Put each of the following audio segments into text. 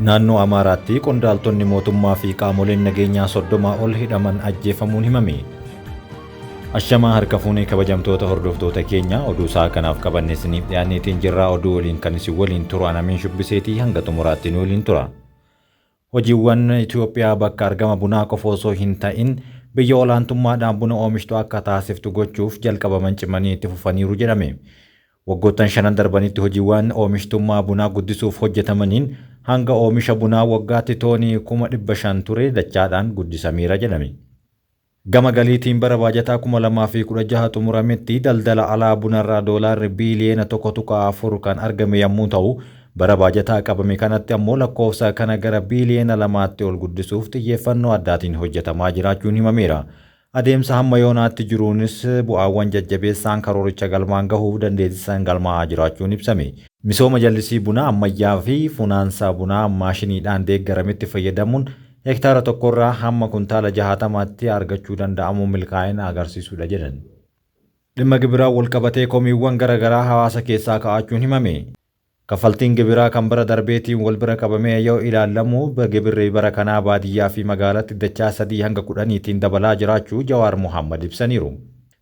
Naannoo Amaaraatti qondaaltonni mootummaa fi qaamoleen nageenyaa 30 ol hidhaman ajjeefamuun himame. Ashamaa harka fuunee kabajamtoota hordoftoota keenya oduu isaa kanaaf qabanne isiniif dhiyaanneetiin jirraa oduu waliin kan isin waliin turu Anamiin Shubbiseetii hanga xumuraatti nu waliin tura. Hojiiwwan Itoophiyaa bakka argama bunaa qofa osoo hin ta'in biyya olaantummaadhaan buna oomishtu akka taasiftu gochuuf jalqabaman cimanii itti fufaniiru jedhame. Waggoottan 5 darbanitti hojiiwwan oomishtummaa bunaa guddisuuf hojjetamaniin hanga oomisha bunaa waggaatti toonii 500,000 ture dachaadhaan guddisameera jedhame. Gama galiitiin bara baajataa 2016 xumurametti daldala alaa bunarraa doolaarri biiliyoona 1.4 kan argame yommuu ta'u, bara baajataa qabame kanatti ammoo lakkoofsa kana gara biiliyoona 2tti ol guddisuuf xiyyeeffannoo addaatiin hojjetamaa jiraachuun himameera. Adeemsa hamma yoonaatti jiruunis bu'aawwan jajjabeessaan karooricha galmaan gahuuf dandeessisan galmaa'aa jiraachuun ibsame. Misooma jallisii bunaa ammayyaa fi funaansa bunaa maashiniidhaan deeggarametti fayyadamuun hektaara tokkorraa hamma kuntaala 60tti argachuu danda'amu milkaa'ina agarsiisudha jedhan. Dhimma gibiraa walqabatee komiiwwan garaagaraa hawaasa keessaa ka'achuun himame. Kaffaltiin gibiraa kan bara darbeetiin wal bira qabamee yoo ilaalamu gibirri bara kanaa baadiyyaa fi magaalatti dachaa 3 hanga 10tiin dabalaa jiraachuu Jawaar Mohammad ibsaniiru.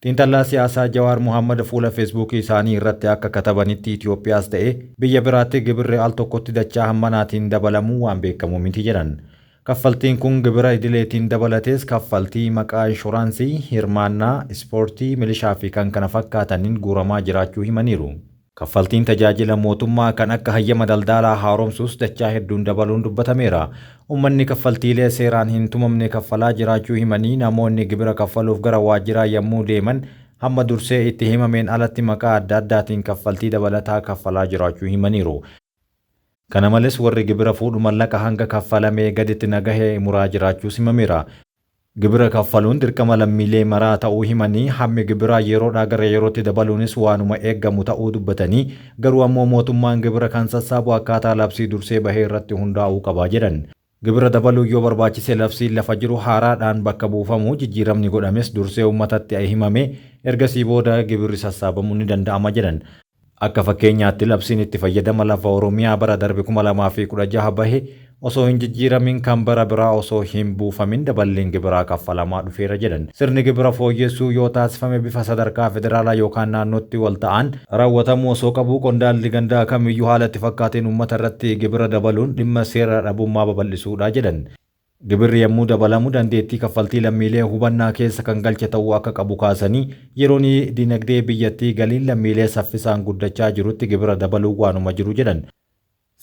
Xiinxalaa siyaasaa Jawaar Mohammad fuula Feesbuukii isaanii irratti akka katabanitti Itoophiyaas ta'e biyya biraatti gibirri al tokkotti dachaa hammanaatiin dabalamuu waan beekamu miti jedhan. Kaffaltiin kun gibira idileetiin dabalatees kaffaltii maqaa inshuraansii, hirmaannaa, ispoortii, milishaa fi kan kana fakkaataniin guuramaa jiraachuu himaniiru. Kaffaltiin tajaajila mootummaa kan akka hayyama daldalaa haaromsuus dachaa hedduun dabaluun dubbatameera. Uummanni kaffaltiilee seeraan hin tumamne kaffalaa jiraachuu himanii namoonni gibira kaffaluuf gara waajjiraa yommuu deeman hamma dursee itti himameen alatti maqaa adda addaatiin kaffaltii dabalataa kaffalaa jiraachuu himaniiru. Kana malees warri gibira fuudhu mallaqa hanga kaffalamee gaditti nagahee muraa jiraachuus himameera. Gibira kaffaluun dirqama lammiilee maraa ta'uu himanii hammi gibiraa yeroodhaa gara yerootti dabaluunis waanuma eeggamu ta'uu dubbatanii garuu ammoo mootummaan gibira kan sassaabu akkaataa labsii dursee bahee irratti hundaa'uu qaba jedhan. Gibira dabaluu yoo barbaachise labsiin lafa jiru haaraadhaan bakka buufamu jijjiiramni godhames dursee uummatatti himame ergasii booda gibirri sassaabamuu ni danda'ama jedhan. Akka fakkeenyaatti labsiin itti fayyadama lafa Oromiyaa bara darbe 2016 bahe osoo hin jijjiiramin kan bara biraa osoo hin buufamin daballeen gibiraa kaffalamaa dhufeera jedhan. Sirni gibira fooyyessuu yoo taasifame bifa sadarkaa federaalaa yookaan naannootti wal ta'an raawwatamuu osoo qabu qondaalli gandaa kamiyyuu haala itti fakkaateen uummata irratti gibira dabaluun dhimma seera dhabummaa babal'isuudha jedhan. Gibirri yommuu dabalamu dandeettii kaffaltii lammiilee hubannaa keessa kan galche ta'uu akka qabu kaasanii yeroon dinagdee biyyattii galiin lammiilee saffisaan guddachaa jirutti gibira dabaluu waanuma jiru jedhan.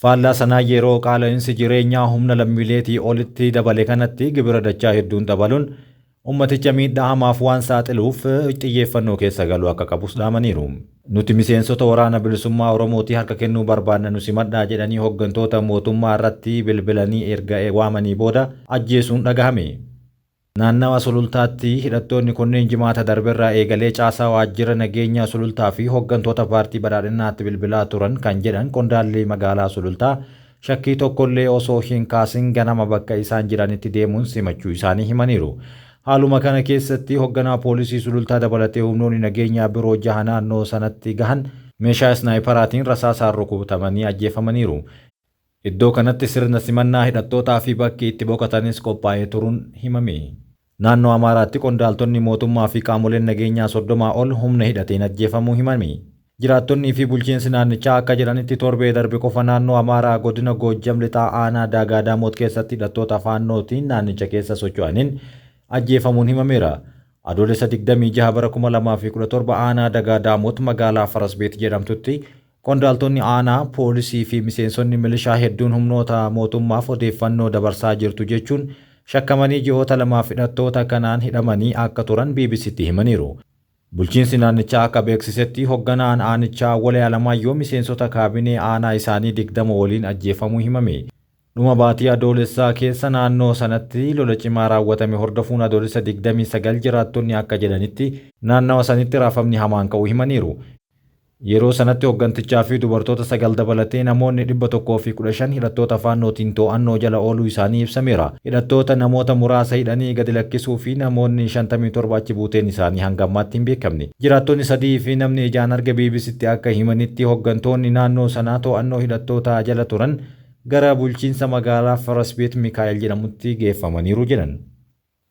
Faallaa sanaa yeroo qaala'insi jireenyaa humna lammiileetii olitti dabale kanatti gibira dachaa hedduun dabaluun ummaticha miidhaa hamaaf waan saaxiluuf xiyyeeffannoo keessa galuu akka qabus dhaamaniiru. Nuti miseensota waraana bilisummaa Oromootii harka kennuu barbaanna nu simadhaa jedhanii hooggantoota mootummaa irratti bilbilanii erga waamanii booda ajjeesuun dhagahame. Naannawa sulultaatti hidhattoonni kunneen jimaata darberraa eegalee caasaa waajjira nageenyaa sulultaa fi hooggantoota paartii badhaadhinaatti bilbilaa turan kan jedhan qondaalli magaalaa sulultaa shakkii tokkollee osoo hin kaasin ganama bakka isaan jiranitti deemuun simachuu isaanii himaniiru. Haaluma kana keessatti hoogganaa poolisii sulultaa dabalatee humnoonni nageenyaa biroo 6 naannoo sanatti gahan meeshaa snaayiparaatiin rasaasaan rukutamanii ajjeefamaniiru. Iddoo kanatti sirna simannaa hidhattootaa fi bakki itti boqotanis qophaa'ee turuun himame. Naannoo Amaaraatti qondaaltonni mootummaa fi qaamoleen nageenyaa 30 ol humna hidhateen ajjeefamuu himame. Jiraattonnii fi bulchiinsi naannichaa akka jedhanitti torbee darbe qofa naannoo Amaaraa godina Goojjam lixaa aanaa Daagaa Daamoot keessatti hidhattoota faannootiin naannicha keessa socho'aniin ajjeefamuun himameera. Adoolessa 26 bara 2017 aanaa Daagaa Daamoot magaalaa Farasbeet jedhamtutti qondaaltonni aanaa, poolisii fi miseensonni milishaa hedduun humnoota mootummaaf odeeffannoo dabarsaa jirtu jechuun shakkamanii ji'oota 2 hidhattoota kanaan hidhamanii akka turan BBC'tti himaniiru. Bulchiinsi naannichaa akka beeksisetti hoogganaan aanichaa Walee Alamaayyoo miseensota kaabinee aanaa isaanii 20 waliin ajjeefamuu himame. Dhuma baatii adoolessaa keessa naannoo sanatti lola cimaa raawwatame hordofuun adoolessa 29 jiraattonni akka jedhanitti naannawa sanitti raafamni hamaan ka'uu himaniiru. Yeroo sanatti hooggantichaa fi dubartoota 9 dabalatee namoonni 115 hidhattoota faannootiin to'annoo jala ooluu isaanii ibsameera. Hidhattoota namoota muraasa hidhanii gadi lakkisuu fi namoonni 57 achi buuteen isaanii hanga ammaatti hin beekamne. Jiraattonni 3 fi namni ijaan arge BBC'tti akka himanitti hooggantoonni naannoo sanaa to'annoo hidhattoota jala turan gara bulchiinsa magaalaa Farasbeet Mikaa'el jedhamutti geeffamaniiru jedhan.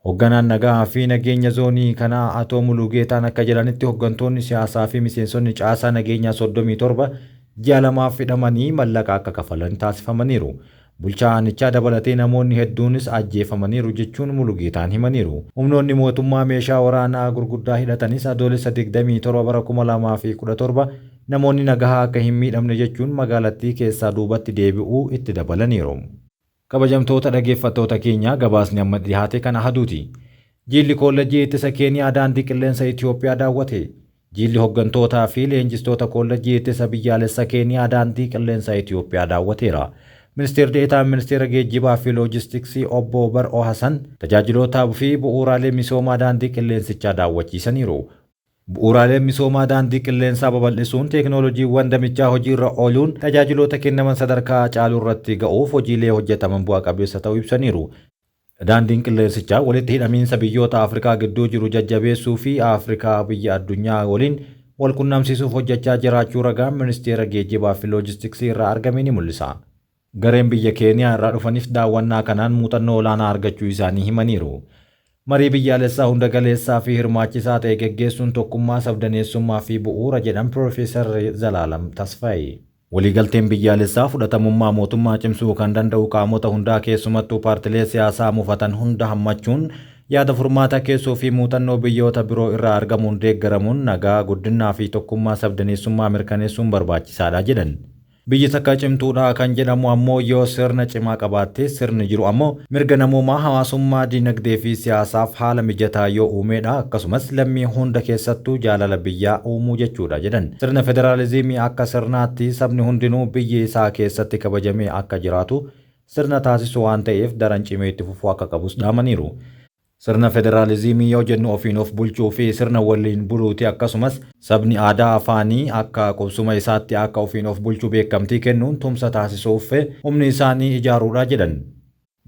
Hoogganaan nagaa fi nageenya zoonii kanaa Atoo Mulugeetaan akka jedhanitti hooggantoonni siyaasaa fi miseensonni caasaa nageenyaa 37 ji'a lamaaf hidhamanii mallaqa akka kafalan taasifamaniiru. Bulchaa aanichaa dabalatee namoonni hedduunis ajjeefamaniiru jechuun Mulugeetaan himaniiru. Humnoonni mootummaa meeshaa waraanaa gurguddaa hidhatanis adoolessa 27 bara 2017 namoonni nagaa akka hin miidhamne jechuun magaalattii keessaa duubatti deebi'uu itti dabalaniiru. Kabajamtoota dhaggeeffattoota keenyaa gabaasni amma dhiyaate kana haduuti. Jilli Koolleejjii Ittisa Keeniyaa daandii qilleensa Itoophiyaa daawwate. Jilli hooggantootaa fi leenjistoota Koolleejjii Ittisa Biyyaalessa Keeniyaa daandii qilleensa Itoophiyaa daawwateera. Ministeerri Deetaan Ministeera Geejjibaa fi Loojistiksii Obbo Bar'oo Hasan tajaajilootaa fi bu'uuraalee misoomaa daandii qilleensichaa daawwachiisaniiru. Bu'uuraaleen misoomaa daandii qilleensaa babal'isuun teekinooloojiiwwan damichaa hojiirra ooluun tajaajiloota kennaman sadarkaa caaluu irratti ga'uuf hojiilee hojjetaman bu'a qabeessa ta'uu ibsaniiru. Daandiin qilleensichaa walitti hidhamiinsa biyyoota Afrikaa gidduu jiru jajjabeessuu fi Afrikaa biyya addunyaa waliin wal qunnamsiisuuf hojjechaa jiraachuu ragaan Ministeera Geejjibaa fi Loojistiksii irraa argame ni mul'isa. Gareen biyya Keeniyaa irraa dhufaniif daawwannaa kanaan muuxannoo olaanaa argachuu isaanii himaniiru. Marii biyyaalessaa hunda galeessaa fi hirmaachisaa ta'e geggeessuun tokkummaa sabdaneessummaa fi bu'uura jedhan Piroofeesar Zalaalam Tasfaayee. Waliigalteen biyyaalessaa fudhatamummaa mootummaa cimsuu kan danda'u qaamota hundaa keessumattuu paartilee siyaasaa mufatan hunda hammachuun yaada furmaata keessoo fi muuxannoo biyyoota biroo irraa argamuun deeggaramuun nagaa guddinaa fi tokkummaa sabdaneessummaa mirkaneessuun barbaachisaadha jedhan. Biyyi takka cimtuudha kan jedhamu ammoo yoo sirna cimaa qabaatte sirni jiru ammoo mirga namoomaa hawaasummaa dinagdee fi siyaasaaf haala mijataa yoo uumeedha akkasumas lammii hunda keessattuu jaalala biyyaa uumuu jechuudha jedhan. Sirna federaalizimii akka sirnaatti sabni hundinuu biyya isaa keessatti kabajamee akka jiraatu sirna taasisu waan ta'eef daran cimee itti fufuu akka qabus dhaamaniiru. Sirna federaalizimii yoo jennu ofiin of bulchuu fi sirna waliin buluuti akkasumas sabni aadaa afaanii akka qubsuma isaatti akka ofiin of bulchuu beekamtii kennuun tumsa taasisuuf humni isaanii ijaaruudha jedhan.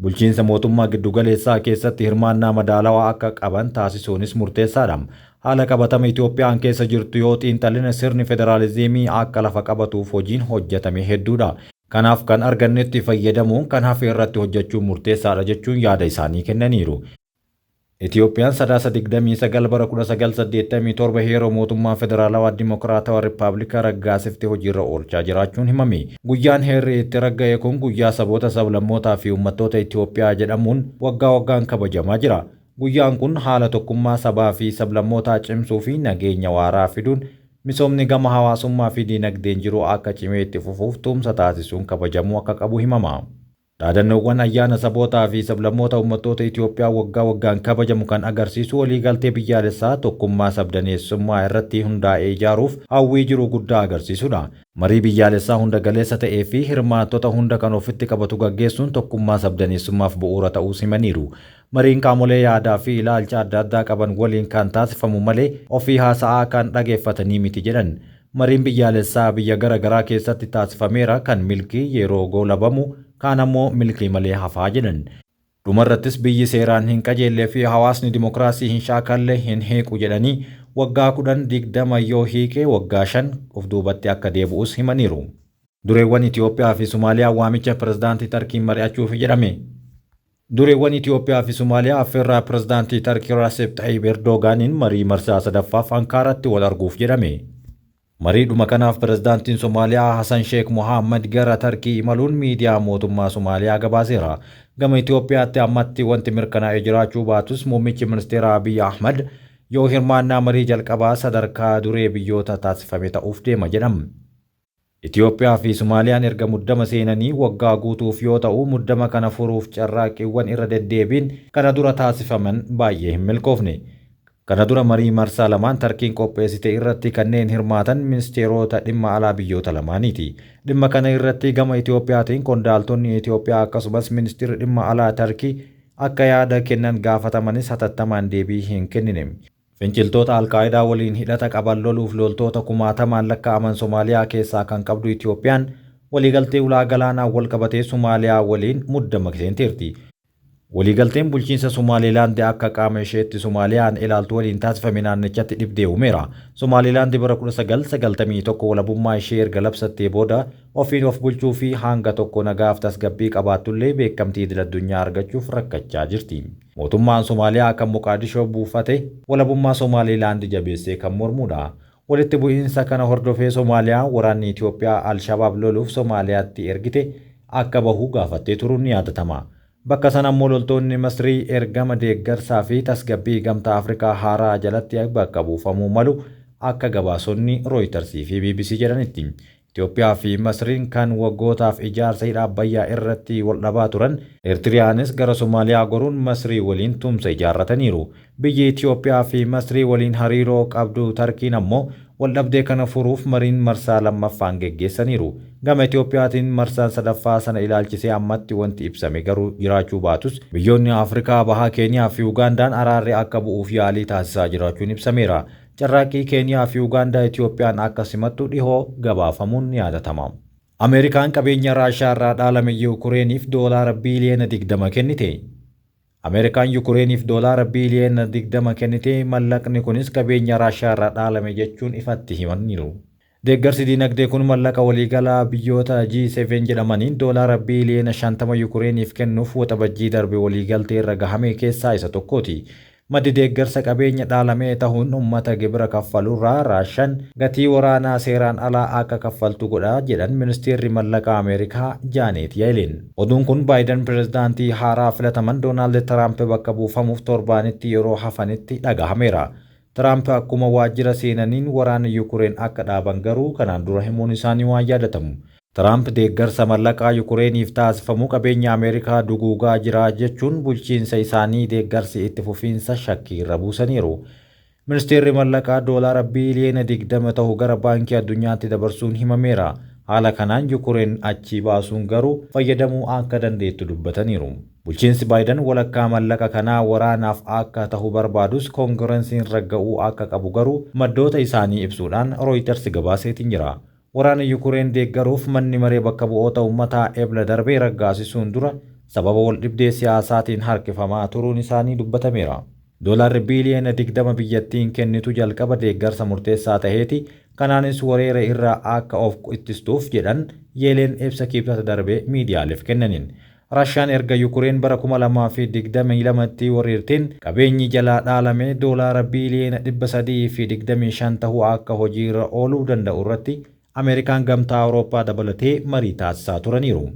Bulchiinsa mootummaa giddugaleessaa keessatti hirmaannaa madaalawaa akka qaban taasisuunis murteessaadha. Haala qabatama Itoophiyaan keessa jirtu yoo xiinxalina sirni federaalizimii akka lafa qabatuuf hojiin hojjetame hedduudha. Kanaaf kan argannetti fayyadamuun kan hafe irratti hojjechuun murteessaadha jechuun yaada isaanii kennaniiru. Itoophiyaan sadaasa 29 bara 1987 heeroo mootummaa federaalawaa dimokiraatawaa Rippaabilikaa raggaasiftee hojiirra oolchaa jiraachuun himame. Guyyaan heerri itti ragga'e kun guyyaa saboota sablammootaa fi uummattoota Itoophiyaa jedhamuun waggaa waggaan kabajamaa jira. Guyyaan kun haala tokkummaa sabaa fi sablammootaa cimsuu fi nageenya waaraa fiduun misoomni gama hawaasummaa fi dinagdeen jiru akka cimee itti fufuuf tumsa taasisuun kabajamuu akka qabu himama. Dhaadannoowwan ayyaana sabootaa fi sablammoota uummattoota Itoophiyaa waggaa waggaan kabajamu kan agarsiisu waliigaltee biyyaalessaa tokkummaa sabdaneessummaa irratti hundaa'ee ijaaruuf hawwii jiru guddaa agarsiisudha. Marii biyyaalessaa hunda galeessa ta'ee fi hirmaattota hunda kan ofitti qabatu gaggeessuun tokkummaa sabdaneessummaaf bu'uura ta'uu himaniiru. Mariin qaamolee yaadaa fi ilaalcha adda addaa qaban waliin kan taasifamu malee ofii haasa'aa kan dhageeffatanii miti jedhan. Mariin biyyaalessaa biyya garaagaraa keessatti taasifameera kan milkii yeroo goolabamu kaan ammoo milkii malee hafaa jedhan. Dhumarrattis biyyi seeraan hin qajeellee fi hawaasni dimokiraasii hin shaakalle hin heequ jedhanii waggaa 10-20 yoo hiike waggaa 5 of duubatti akka deebi'us himaniiru. Dureewwan Itoophiyaa fi Somaaliyaa waamicha pirezidaantii Tarkii mari'achuuf jedhame. Dureewwan Itoophiyaa fi Somaaliyaa affeerraa pirezidaantii Tarkii Recep Tayyip Erdoganiin marii marsaa sadaffaaf Ankaaratti wal arguuf jedhame. Mariidhuma kanaaf pirezidaantiin Somaaliyaa Hassan Sheikh Mohaammed gara Tarkii imaluun miidiyaa mootummaa Somaaliyaa gabaaseera. Gama Itoophiyaatti ammatti wanti mirkanaa'ee jiraachuu baatus muummichi ministeera Abiy Ahmed yoo hirmaannaa marii jalqabaa sadarkaa duree biyyoota taasifame ta'uuf deema jedhama. Itoophiyaa fi Somaaliyaan erga muddama seenanii waggaa guutuuf yoo ta'u muddama kana furuuf carraaqqiiwwan irra deddeebiin kana dura taasifaman baay'ee hin milkoofne. Kana dura marii marsaa lamaan Tarkiin qopheessite irratti kanneen hirmaatan ministeerota dhimma alaa biyyoota lamaaniiti. Dhimma kana irratti gama Itoophiyaatiin qondaaltonni Itoophiyaa akkasumas ministeerri dhimma alaa Tarkii akka yaada kennan gaafatamanis hatattamaan deebii hin kennine. Finciltoota Alqaayidaa waliin hidhata qaban loluuf loltoota kumaatamaan lakkaa'aman Somaaliyaa keessaa kan qabdu Itoophiyaan waliigaltee ulaa galaanaa wal qabatee Somaaliyaa waliin muddama seenteerti. Waliigalteen bulchiinsa Somaalilaand akka qaama isheetti Soomaaliyaan ilaaltu waliin taasifame naannichatti dhibdee uumeera. Somaalilaand bara 1991 walabummaa ishee erga labsattee booda ofiin of bulchuu fi hanga tokko nagaaf tasgabbii qabaattullee beekamtii idil-addunyaa argachuuf rakkachaa jirti. Mootummaan Soomaaliyaa kan Moqaadishoo buufate walabummaa Somaalilaand jabeessee kan mormudha. Walitti bu'iinsa kana hordofee Soomaaliyaan waraanni Itoophiyaa Al-Shabaab loluuf Soomaaliyaatti ergite akka bahu gaafattee turuun ni yaadatama. Bakka sana immoo loltoonni Masrii ergama deeggarsaa fi tasgabbii gamtaa Afrikaa haaraa jalatti bakka buufamuu malu akka gabaasonni Reuters fi BBC jedhanitti. Itoophiyaa fi Masriin kan waggootaaf ijaarsa hidha Abbayyaa irratti wal dhabaa turan, Eertiriyaanis gara Soomaaliyaa goruun Masrii waliin tumsa ijaarrataniiru. Biyyi Itoophiyaa fi Masrii waliin hariiroo qabdu Tarkiin ammoo wal dhabdee kana furuuf mariin marsaa lammaffaan geggeessaniiru. Gama Itoophiyaatiin marsaan sadaffaa sana ilaalchisee ammatti wanti ibsame garuu jiraachuu baatus biyyoonni Afrikaa bahaa Keeniyaa fi Ugaandaan araarri akka bu'uuf yaalii taasisaa jiraachuun ibsameera. Carraaqqii Keeniyaa fi Ugaandaa Itoophiyaan akka simattu dhihoo gabaafamuun ni yaadatama. Ameerikaan qabeenya Raashiyaa irraa dhaalame Yukureeniif doolaara biiliyoona 20 kennite. Ameerikaan Yukureeniif doolaara biiliyoona 20 kennite. Mallaqni kunis qabeenya Raashiyaa irraa dhaalame jechuun ifatti himaniiru. Deeggarsi dinagdee kun mallaqa waliigalaa biyyoota G7 jedhamaniin doolaara biiliyoona 50 Yukureeniif kennuuf waxabajjii darbe waliigaltee irra gahame keessaa isa tokkooti. Maddi deeggarsa qabeenya dhaalamee ta'uun uummata gibira kaffalurraa Raashiyaan gatii waraanaa seeraan alaa akka kaffaltu godha jedhan ministeerri mallaqaa Ameerikaa Jaanet Yeelen. Oduun kun Baayiden pirezidaantii haaraa filataman Doonaald Tiraamp bakka buufamuuf torbaanitti yeroo hafanitti dhagahameera. Tiraamp akkuma waajjira seenaniin waraana Yukureen akka dhaaban garuu kanaan dura himuun isaanii waan yaadatamu. Tiraamp deeggarsa mallaqaa Yukureeniif taasifamu qabeenya Ameerikaa duguugaa jira jechuun bulchiinsa isaanii deeggarsi itti fufiinsa shakkii irra buusaniiru. Ministeerri mallaqaa doolaara biiliyoona 20 ta'u gara baankii addunyaatti dabarsuun himameera. Haala kanaan Yukureen achii baasuun garuu fayyadamuu akka dandeettu dubbataniiru. Bulchiinsi Baayiden walakkaa mallaqa kanaa waraanaaf akka ta'u barbaadus koongireesiin ragga'uu akka qabu garuu maddoota isaanii ibsuudhaan Reuters gabaaseetiin jira. Waraana Yukureen deeggaruuf manni maree bakka bu'oota uummataa ebla darbee raggaasisuun dura sababa wal dhibdee siyaasaatiin harkifamaa turuun isaanii dubbatameera. Doolaarri biiliyoona 20 biyyattiin kennitu jalqaba deeggarsa murteessaa ta'eeti. Kanaanis weerara irraa akka of ittistuuf jedhan Yeelen ibsa kibxata darbee miidiyaaleef kennaniin. Raashiyaan erga Yukureen bara 2022tti weerarteen qabeenyi jalaa dhaalame doolaara biiliyoona 325 ta'uu akka hojiirra ooluu danda'u irratti Ameerikaan gamtaa Awurooppaa dabalatee marii taasisaa turaniiru.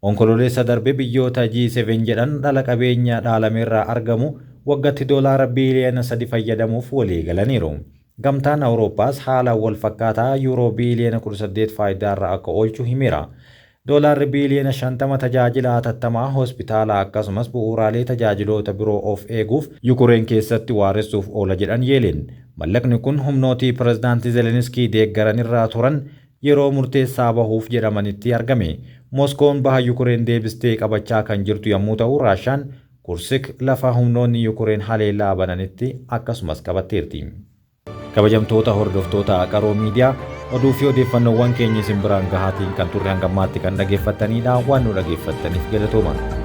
Onkololeessa darbe biyyoota G7 jedhan dhala qabeenya dhaalameerraa argamu waggaatti doolaara biiliyoona 3 fayyadamuuf walii galaniiru. Gamtaan Awurooppaas haala wal fakkaataa yuuroo biiliyoona 18 faayidaarra akka oolchu himeera. Doolaarri biiliyoona 50 tajaajila hatattamaa hospitaalaa akkasumas bu'uuraalee tajaajiloota biroo of eeguuf Yukureen keessatti waaressuuf oola jedhan Yeelen. Mallaqni kun humnootii pirezidaantii Zeleniskii deeggaranirraa turan yeroo murteessaa bahuuf jedhamanitti argame. Moskoon baha Yukureen deebistee qabachaa kan jirtu yommuu ta'u, Raashiyaan Kursik lafa humnoonni Yukureen haleellaa bananitti akkasumas qabatteerti. Kabajamtoota hordoftoota Qaroo Miidiyaa oduu fi odeeffannoowwan keenya isin biraan gahaatiin kan turre hangammaatti kan dhaggeeffattanidha. Waan nu dhaggeeffattaniif galatoomaa.